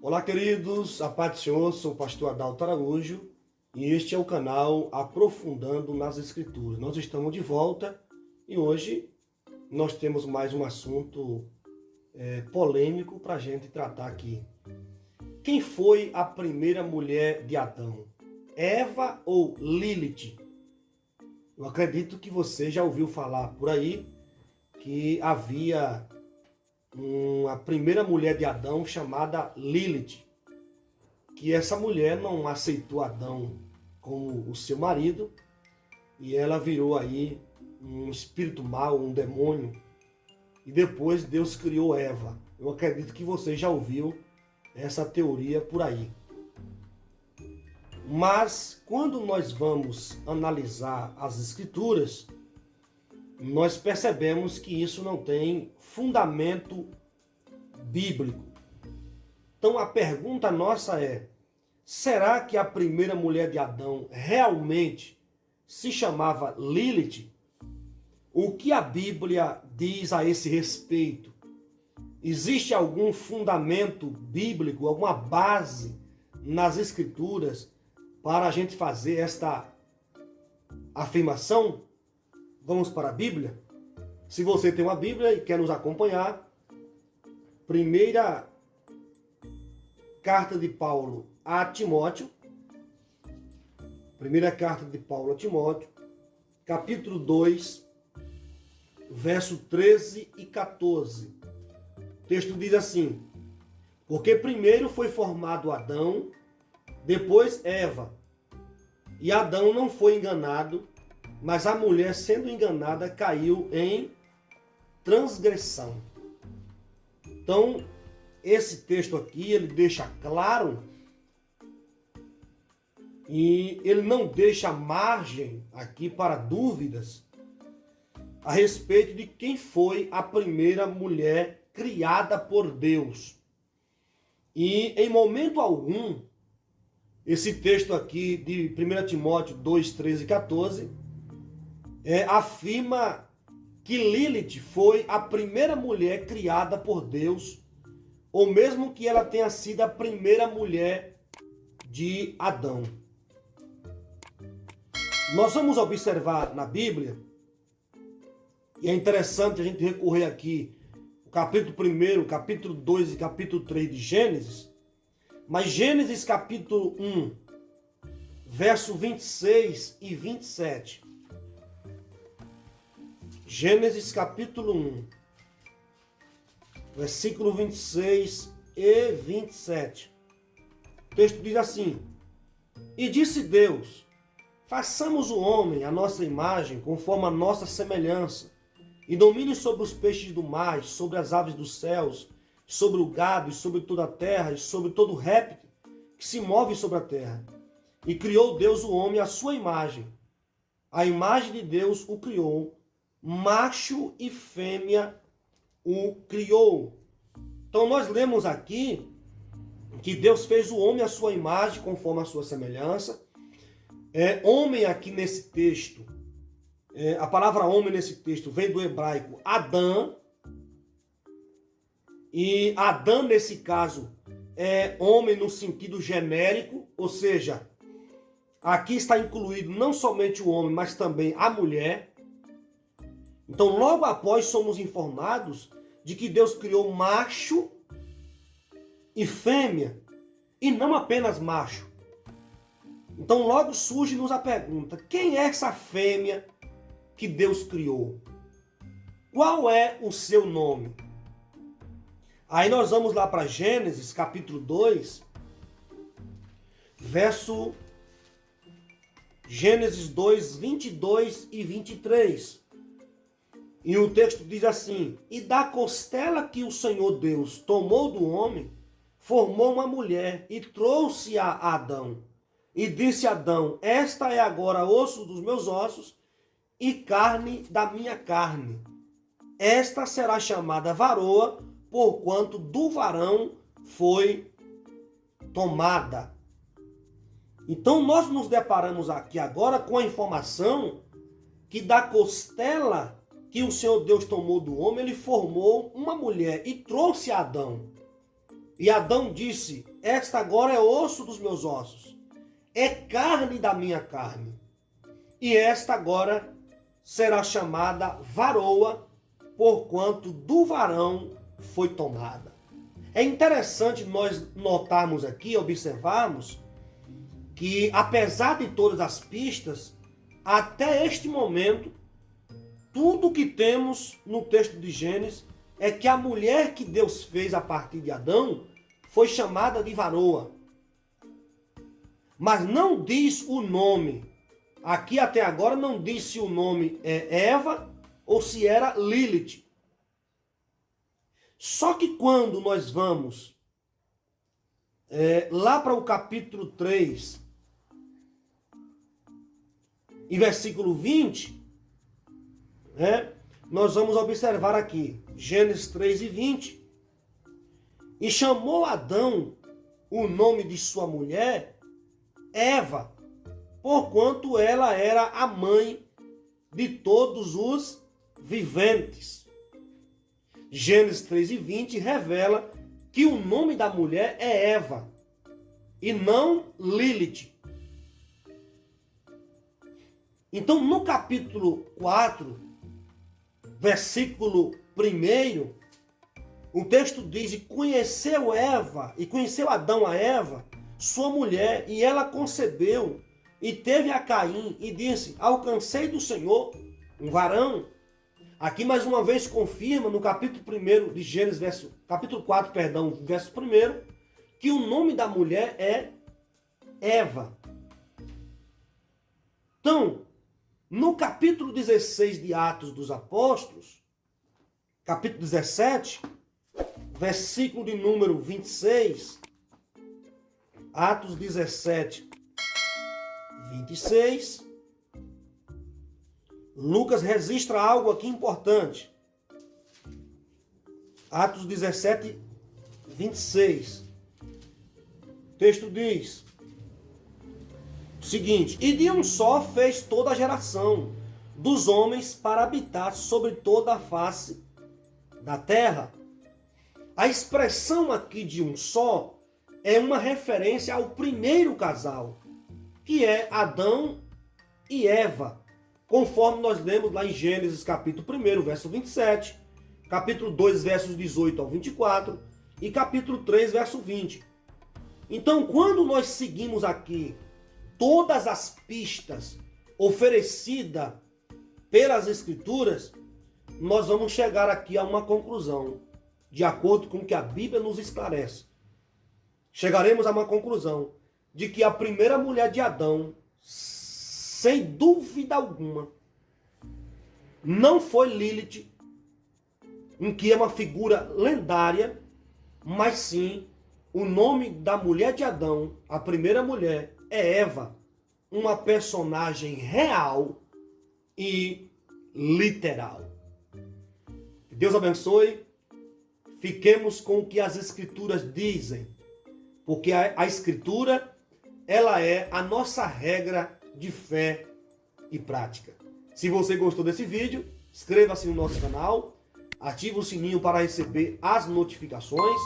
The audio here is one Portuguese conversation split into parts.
Olá, queridos, a paz do Senhor, sou o pastor Adalto Araújo e este é o canal Aprofundando nas Escrituras. Nós estamos de volta e hoje nós temos mais um assunto polêmico para a gente tratar aqui. Quem foi a primeira mulher de Adão? Eva ou Lilith? Eu acredito que você já ouviu falar por aí que havia uma primeira mulher de Adão chamada Lilith, que essa mulher não aceitou Adão como o seu marido e ela virou aí um espírito mau, um demônio, e depois Deus criou Eva. Eu acredito que você já ouviu essa teoria por aí. Mas quando nós vamos analisar as escrituras, nós percebemos que isso não tem fundamento bíblico. Então a pergunta nossa é: será que a primeira mulher de Adão realmente se chamava Lilith? O que a Bíblia diz a esse respeito? Existe algum fundamento bíblico, alguma base nas escrituras para a gente fazer esta afirmação? Vamos para a Bíblia? Se você tem uma Bíblia e quer nos acompanhar, primeira carta de Paulo a Timóteo, primeira carta de Paulo a Timóteo, capítulo 2, verso 13 e 14. O texto diz assim: porque primeiro foi formado Adão, depois Eva. E Adão não foi enganado, mas a mulher, sendo enganada, caiu em transgressão. Então, esse texto aqui, ele deixa claro e ele não deixa margem aqui para dúvidas a respeito de quem foi a primeira mulher criada por Deus. E em momento algum, esse texto aqui de 1 Timóteo 2, 13 e 14, afirma que Lilith foi a primeira mulher criada por Deus, ou mesmo que ela tenha sido a primeira mulher de Adão. Nós vamos observar na Bíblia, e é interessante a gente recorrer aqui o capítulo 1, capítulo 2 e capítulo 3 de Gênesis, mas Gênesis capítulo 1, verso 26 e 27. Gênesis capítulo 1, versículo 26 e 27. O texto diz assim: e disse Deus: façamos o homem à nossa imagem, conforme a nossa semelhança, e domine sobre os peixes do mar, sobre as aves dos céus, sobre o gado, e sobre toda a terra, e sobre todo réptil que se move sobre a terra. E criou Deus o homem à sua imagem. A imagem de Deus o criou, macho e fêmea o criou. Então nós lemos aqui que Deus fez o homem à sua imagem, conforme a sua semelhança. Homem aqui nesse texto, a palavra homem nesse texto vem do hebraico Adão, e Adão nesse caso é homem no sentido genérico, ou seja, aqui está incluído não somente o homem, mas também a mulher. Então logo após somos informados de que Deus criou macho e fêmea, e não apenas macho. Então logo surge-nos a pergunta: quem é essa fêmea que Deus criou? Qual é o seu nome? Aí nós vamos lá para Gênesis capítulo 2, verso Gênesis 2, 22 e 23. E o texto diz assim: e da costela que o Senhor Deus tomou do homem, formou uma mulher e trouxe-a a Adão. E disse Adão: esta é agora osso dos meus ossos e carne da minha carne. Esta será chamada varoa, porquanto do varão foi tomada. Então nós nos deparamos aqui agora com a informação que da costela que o Senhor Deus tomou do homem, ele formou uma mulher e trouxe a Adão. E Adão disse: esta agora é osso dos meus ossos, é carne da minha carne. E esta agora será chamada varoa, porquanto do varão foi tomada. É interessante nós notarmos aqui, observarmos, que apesar de todas as pistas, até este momento, tudo que temos no texto de Gênesis é que a mulher que Deus fez a partir de Adão foi chamada de varoa. Mas não diz o nome. Aqui até agora não diz se o nome é Eva ou se era Lilith. Só que quando nós vamos lá para o capítulo 3, e versículo 20, nós vamos observar aqui, Gênesis 3 e 20, e chamou Adão o nome de sua mulher Eva, porquanto ela era a mãe de todos os viventes. Gênesis 3 e 20 revela que o nome da mulher é Eva e não Lilith. Então, no capítulo 4, versículo 1, o texto diz: e conheceu Adão a Eva, sua mulher, e ela concebeu, e teve a Caim, e disse: alcancei do Senhor um varão. Aqui mais uma vez confirma no capítulo 1 de Gênesis, capítulo 4, verso 1, que o nome da mulher é Eva. Então, no capítulo 16 de Atos dos Apóstolos, capítulo 17, versículo de número 26, Atos 17, 26, Lucas registra algo aqui importante. Atos 17, 26. O texto diz o seguinte: e de um só fez toda a geração dos homens para habitar sobre toda a face da terra. A expressão aqui de um só é uma referência ao primeiro casal, que é Adão e Eva, conforme nós lemos lá em Gênesis capítulo 1, verso 27, capítulo 2, versos 18 ao 24 e capítulo 3, verso 20. Então, quando nós seguimos aqui todas as pistas oferecidas pelas Escrituras, nós vamos chegar aqui a uma conclusão, de acordo com o que a Bíblia nos esclarece. Chegaremos a uma conclusão de que a primeira mulher de Adão, sem dúvida alguma, não foi Lilith, em que é uma figura lendária, mas sim o nome da mulher de Adão, a primeira mulher, é Eva, uma personagem real e literal. Deus abençoe. Fiquemos com o que as Escrituras dizem, porque a Escritura, ela é a nossa regra de fé e prática. Se você gostou desse vídeo, inscreva-se no nosso canal, ative o sininho para receber as notificações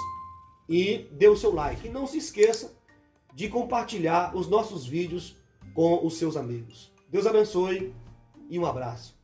e dê o seu like. E não se esqueça de compartilhar os nossos vídeos com os seus amigos. Deus abençoe e um abraço.